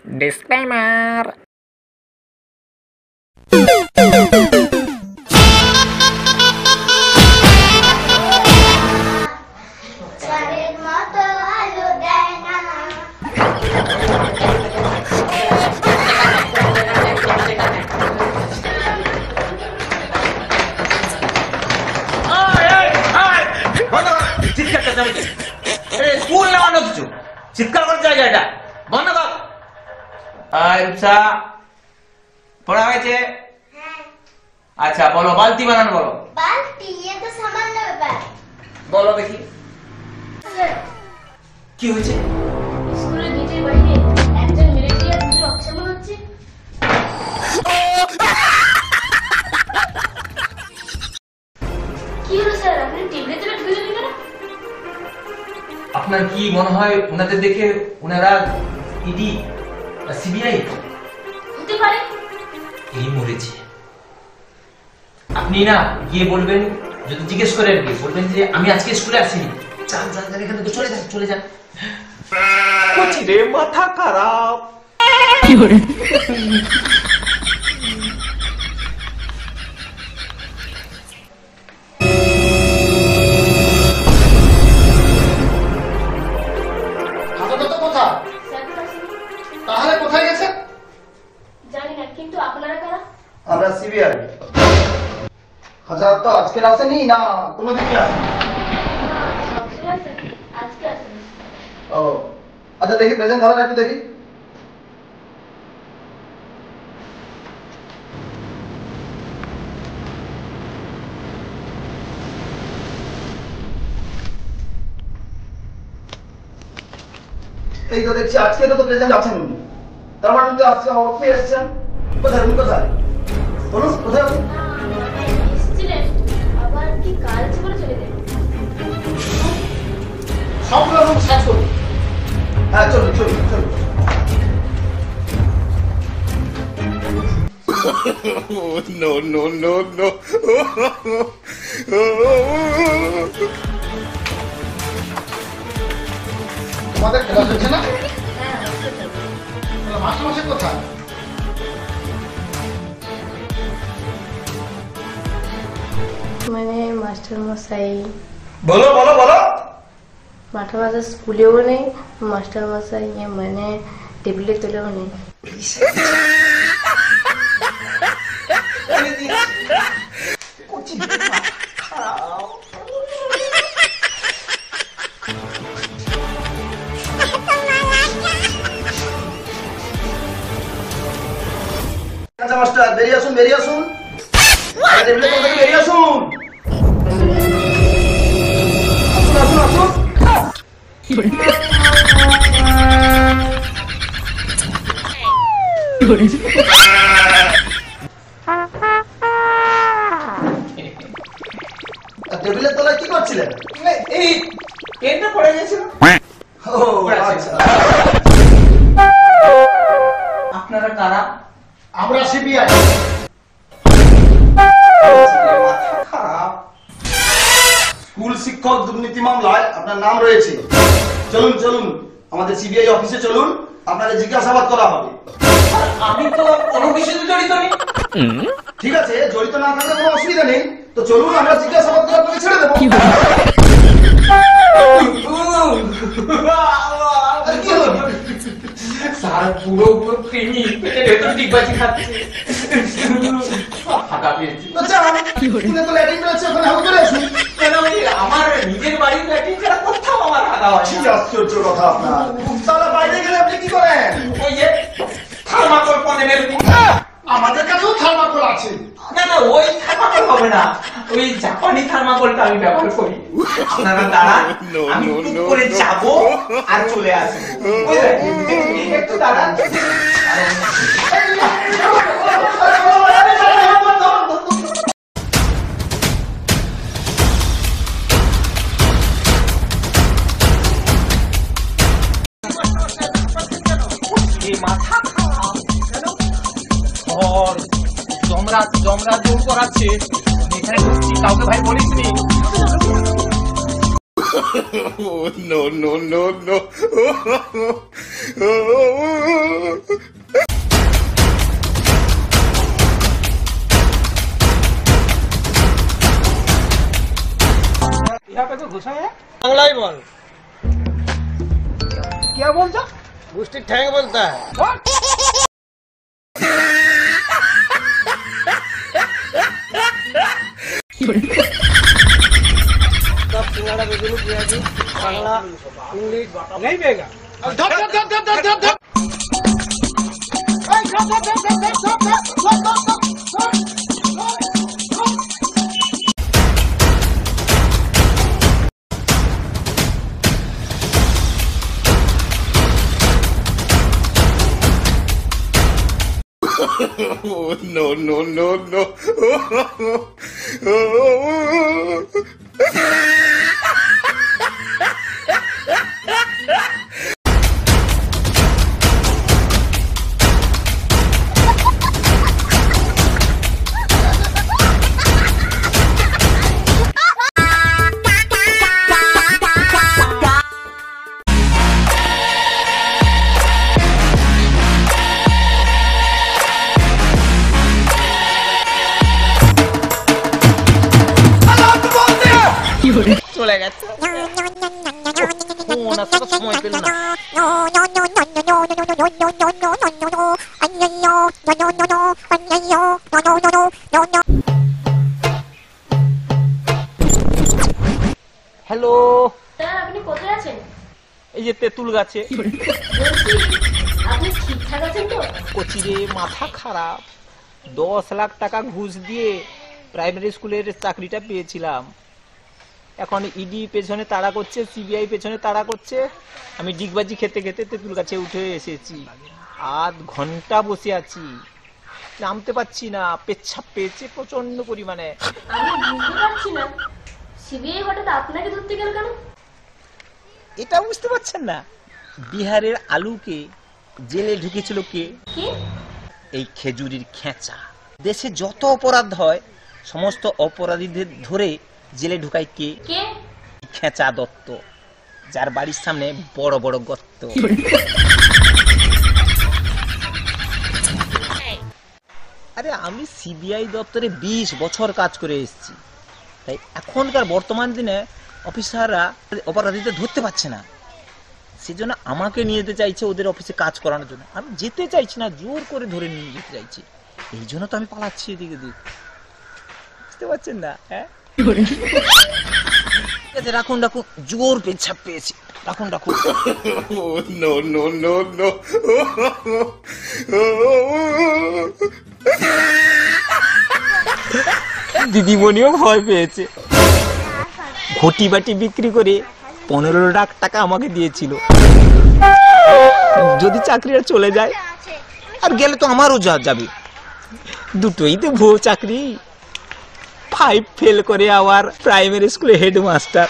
Disclaimer. School না অন্য কিছু চিৎকার করার জায়গা এটা বন্ধ কর। রূপসা পড়া হয়েছে? আচ্ছা বলো, বালতি বানানো বলো। বালতি ये तो सामान्य ব্যাপার। বলো দেখি কি হয়েছে? স্কুলের গেটের বাইরে একজন মিলিটারি অফিসার অপসারণ হচ্ছে। কি হলো স্যার, আপনি টেবিলে তুলে ঢুকে কেন? আপনার কি মনে হয় ওনাদের দেখে ওনারা ইডি বা সিবিআই হতে পারে। এই মরেছে। আপনি না গিয়ে বলবেন, যদি জিজ্ঞেস করেন গিয়ে বলবেন যে আমি আজকে স্কুলে আসিনি। যান যান যান, এখান থেকে চলে যান। করছি রে, মাথা খারাপ। কি করে তাহলে কোথায় গেছে জানি না, কিন্তু আপনারা কারা? আমরা সিবিআই। হাজার তো আজকে আসেনি না কোনোদিন আসেনি? আজকে আসেনি। ও আচ্ছা, দেখি প্রেজেন্ট ধরেন একটু দেখি। এই তো দেখছি আজকে তো প্রেজেন্ট আছেন উনি। তার মানে তো আজকে অফিসে এসেছেন। কোথায় উনি, কোথায় বলুন, কোথায় উনি? এসেছিলেন, আবার কি কাল করে চলে যাবেন? সব রকম সার্চ করুন। হ্যাঁ চলুন চলুন চলুন। No, no, no, no. তোমাদের ক্লাস হচ্ছে না? মাস্টার মশাই কোথায়? মানে মাস্টার মশাই বলো বলো বলো। মাস্টার মশাই স্কুলেও নেই, মাস্টার মশাই মানে টেবিলে তুলেও নেই। আচ্ছা মাস্টার, বেরিয়ে আসুন বেরিয়ে আসুন। টেবিলে কোথা থেকে বেরিয়ে আসুন। আসুন আসুন আসুন। টেবিলের তলায় কি করছিলেন? এই পেনটা পড়ে গেছিল। ও আচ্ছা। আপনারা কারা? আমরা সিবিআই। খারাপ। স্কুল শিক্ষক দুর্নীতি মামলায় আপনার নাম রয়েছে। চলুন চলুন আমাদের সিবিআই অফিসে চলুন, আপনাকে জিজ্ঞাসাবাদ করা হবে। আমি তো কোনো বিষয়ে জড়িত নেই। ঠিক আছে, জড়িত না থাকলে কোনো অসুবিধা নেই। তো চলুন, আমরা জিজ্ঞাসাবাদ করে আপনাকে ছেড়ে দেবো। আরে কি হলো? স্যার পুরো প্রেমী পেটের ভেতর ডিগবাজি খাচ্ছে। হাগা পেয়েছি। আচ্ছা, স্কুলে তো ল্যাট্রিন রয়েছে, ওখানে হাগু করে আসুন। কেন আমার নিজের বাড়ির ল্যাট্রিন ছাড়া কোথাও আমার হাগা হয় কি না। আশ্চর্য কথা আপনার। তাহলে বাইরে গেলে আপনি কি করেন? ওই যে থার্মাকল পনে মেরে দিই। আমাদের কাছেও থার্মাকল আছে। না না, ওই থার্মাকল হবে না, ওই জাপানি থার্মাকলটা আমি ব্যবহার করি। আপনারা দাঁড়ান, আমি টুক করে যাবো আর চলে আসবো। বুঝলেন? একটু দাঁড়ান। মাথা খারাপ কেন? জমরা জোর করাচ্ছে, এখানে ঢুকছি, কাউকে ভাই বলিসনি। No, no, no, no. सामने बांग्लाई बोल क्या बोलता गुस्टी ठैंग बोलता है सब सिंगाड़ा बेबी पियाजी बांग्ला इंग्लिश नहीं बेगा धप धप धप धप धप धप Oh, no, no, no, no. চলে গেছে ফোন আসতে সময় পেল না হ্যালো স্যার আপনি কোথায় আছেন? এই যে তেঁতুল গাছে বলছি আপনি ঠিকঠাক আছেন তো? কোচিরে মাথা খারাপ 10 লাখ টাকা ঘুষ দিয়ে প্রাইমারি স্কুলের চাকরিটা পেয়েছিলাম এখন ইডি পেছনে তাড়া করছে সিবিআই পেছনে তাড়া করছে আমি ডিগবাজি খেতে খেতে তেঁতুল গাছে উঠে এসেছি আধ ঘন্টা বসে আছি নামতে পারছি না পেচ্ছাপ পেয়েছে প্রচন্ড পরিমাণে আমি বুঝতে পারছি না সিবিআই হঠাৎ আপনাকে ধরতে গেল কেন? এটা বুঝতে পারছেন না বিহারের আলুকে জেলে ঢুকেছিল কে কে? এই খেজুরির খেঁচা দেশে যত অপরাধ হয় সমস্ত অপরাধীদের ধরে জেলে ঢুকায় কে কে? খেঁচা দত্ত যার বাড়ির সামনে বড় বড় গর্ত আরে আমি সিবিআই দপ্তরে 20 বছর কাজ করে এসেছি তাই এখনকার বর্তমান দিনে অফিসাররা অপরাধীদের ধরতে পারছে না সেজন্য আমাকে নিয়ে যেতে চাইছে ওদের অফিসে কাজ করানোর জন্য আমি যেতে চাইছি না জোর করে ধরে নিয়ে যেতে চাইছি এই জন্য তো আমি পালাচ্ছি এদিকে দিক বুঝতে পারছেন না হ্যাঁ ঠিক আছে রাখুন রাখুন জোর পেছাপ পেয়েছি রাখুন রাখুন Oh, no, no, no, no. দিদিমণিও ভয় পেয়েছে ঘটি বাটি বিক্রি করে 15 লাখ টাকা আমাকে দিয়েছিল যদি চাকরিটা চলে যায় আর গেলে তো আমারও যাবে দুটোই তো ভুয়ো চাকরি 5 ফেল করে আবার প্রাইমারি স্কুলে হেডমাস্টার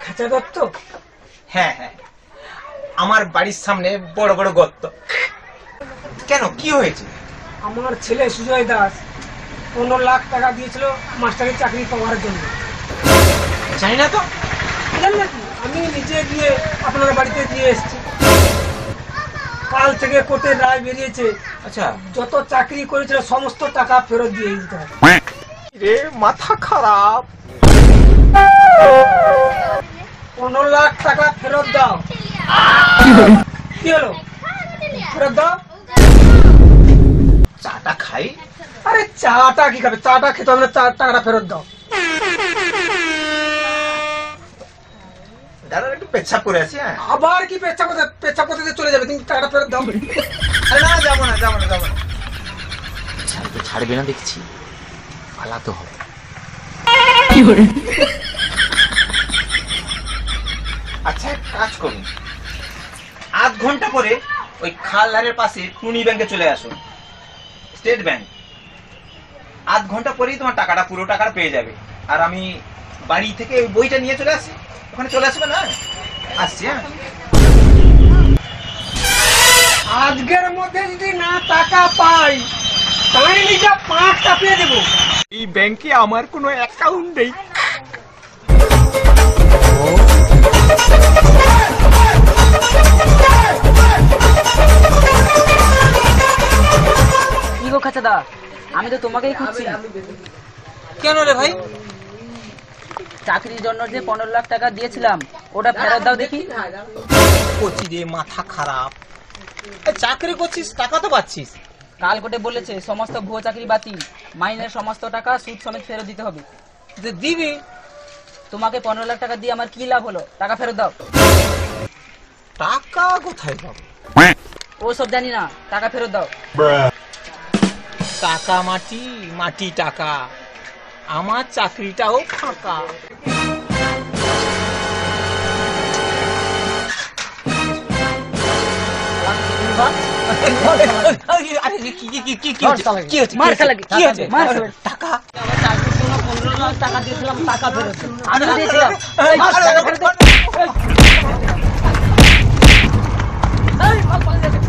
খেঁচা দত্ত হ্যাঁ হ্যাঁ আমার বাড়ির সামনে বড় বড় গর্ত কেন কি হয়েছে আমার ছেলে সুজয় দাস 15 লাখ টাকা দিয়েছিল মাস্টারের চাকরি পাওয়ার জন্য জানি না তো জানেন নাকি আমি নিজে গিয়ে আপনার বাড়িতে দিয়ে এসেছি কাল থেকে কোর্টের রায় বেরিয়েছে আচ্ছা যত চাকরি করেছিল সমস্ত টাকা ফেরত দিয়ে দিতে হবে রে মাথা খারাপ 15 লাখ টাকা ফেরত দাও কি হলো ফেরত দাও চাটা খাই আরে চাটা কি খাবে চাটা খেতে হবে না টাকাটা ফেরত দাও দাদা একটু পেচ্ছাপ করে আসি হ্যাঁ আবার কি পেচ্ছাপ করতে চলে যাবে তুমি টাকাটা ফেরত দাও আরে না যাবো না ছাড়বে না দেখছি পালাতে হবে আচ্ছা কাজ করুন আধ ঘন্টা পরে ওই খালধারের পাশে টুনি ব্যাংকে চলে আসুন স্টেট ব্যাংক আধ ঘন্টা পরেই তোমার টাকাটা পুরো টাকাটা পেয়ে যাবে। আর আমি বাড়ি থেকে ওই বইটা নিয়ে চলে আসি, ওখানে চলে আসবে না? আসছি। হ্যাঁ, আজকের মধ্যে যদি না টাকা পাই তাই নিজে 5টা পেয়ে দেবো। এই ব্যাংকে আমার কোনো অ্যাকাউন্ট নেই। কি গো খাচাদা, আমি তো তোমাকেই খুঁজছি। কেন রে ভাই? চাকরির জন্য যে 15 লাখ টাকা দিয়েছিলাম ওটা ফেরত দাও দেখি। কচি রে, মাথা খারাপ। চাকরি করছিস, টাকা তো পাচ্ছিস। কাল কোর্টে বলেছে সমস্ত ভুয়ো চাকরি বাতিল, মাইনের সমস্ত টাকা সুদ সমেত ফেরত দিতে হবে। দিবি? তোমাকে 15 লাখ টাকা দিয়ে আমার কি লাভ হলো? টাকা ফেরত দাও। টাকা কোথায় পাবো? ও সব জানি না, টাকা ফেরত দাও। টাকা মাটি, মাটি টাকা। আমার চাকরিটাও ফাঁকা। টাকা চাকরির জন্য 15 লাখ টাকা দিয়েছিলাম, টাকা ফেরত দাও। আমি তো দিয়েছিলাম। এই, টাকা ফেরত দাও। এই, মাল পালিয়ে যাচ্ছে।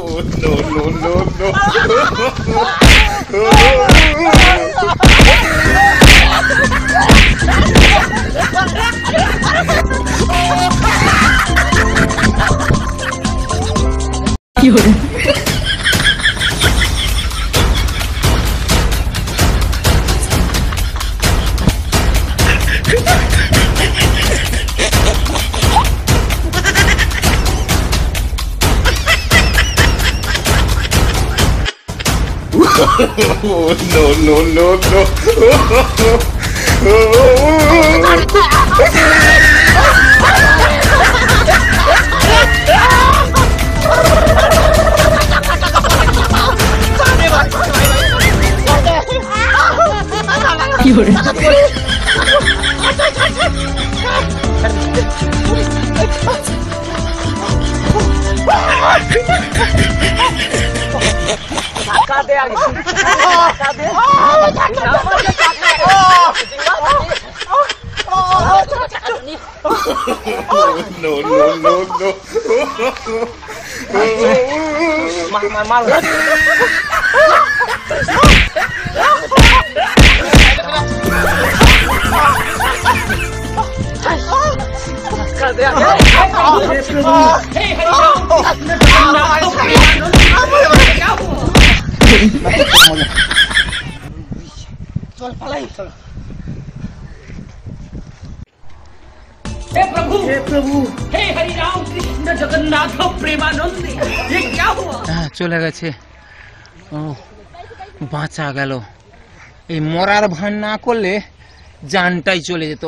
Oh, no, no, no, no. Oh, no, no, no, no. No, no, no, no. चल पलाई चल। हे प्रभु, हे हरि राम कृष्ण जगन्नाथ प्रेमानंद, ये क्या हुआ? চলে গেছে। ও বাঁচা গেল। এই মরার ভান না করলে জানটাই চলে যেত।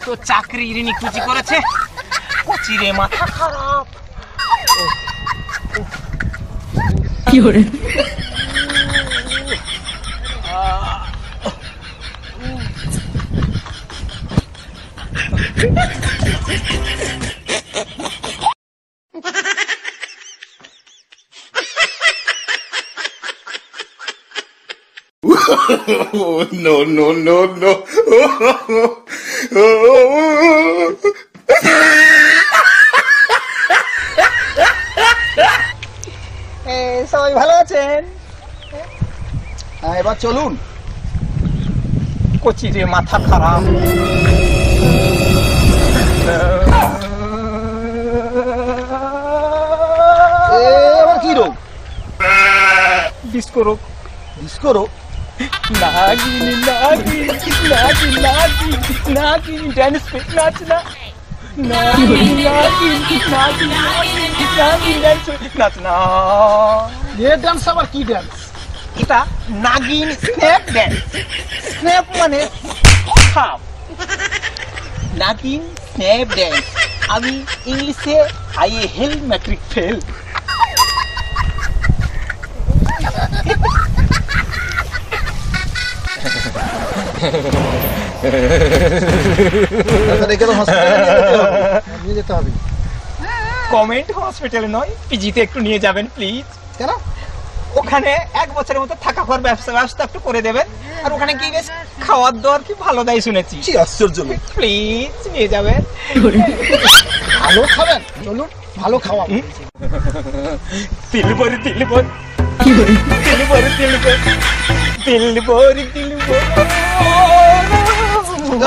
তো চাকরি ঋণী কুচি করেছে, কুচি রে মাথা খারাপ। কি করে? Oh, no, no, no, no. সবাই ভালো আছেন? এবার চলুন। কচি রে মাথা খারাপ। এবার কি রোগ? বিষ ডিস্কো রক। Disco rock? নাগিন নাগিন নাগিন নাগিন নাগিন ডান্স पे নাচনা। নাগিন নাগিন নাগিন নাগিন ডান্স पे নাচনা। এ ডান্স আবার কি ডান্স? এটা নাগিন স্ন্যাপ ড্যান্স। স্ন্যাপ মানে সাপ। নাগিন স্ন্যাপ ড্যান্স। আমি ইংলিশে আইএ হেল ম্যাট্রিক ফেল। নিয়ে যেতে হবে। কমেন্ট হসপিটালে নয়, পিজিতে একটু নিয়ে যাবেন প্লিজ। কেন? ওখানে 1 বছরের মতো থাকা খাওয়ার ব্যবস্থা একটু করে দেবেন। আর ওখানে কি বেশ খাওয়ার দাওয়ার কি ভালো দেয় শুনেছি। কি আশ্চর্য লোক। প্লিজ নিয়ে যাবেন। ভালো খাবেন? চলুন ভালো খাওয়াবো। দিলবর দিলবর দিলবর দিলবর দিলবর দিলবর। No,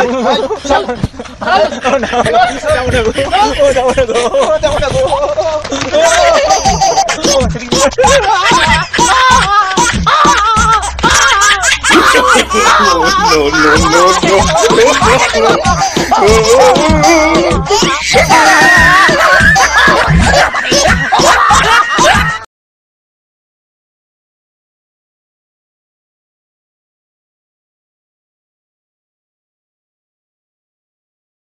no, no, no.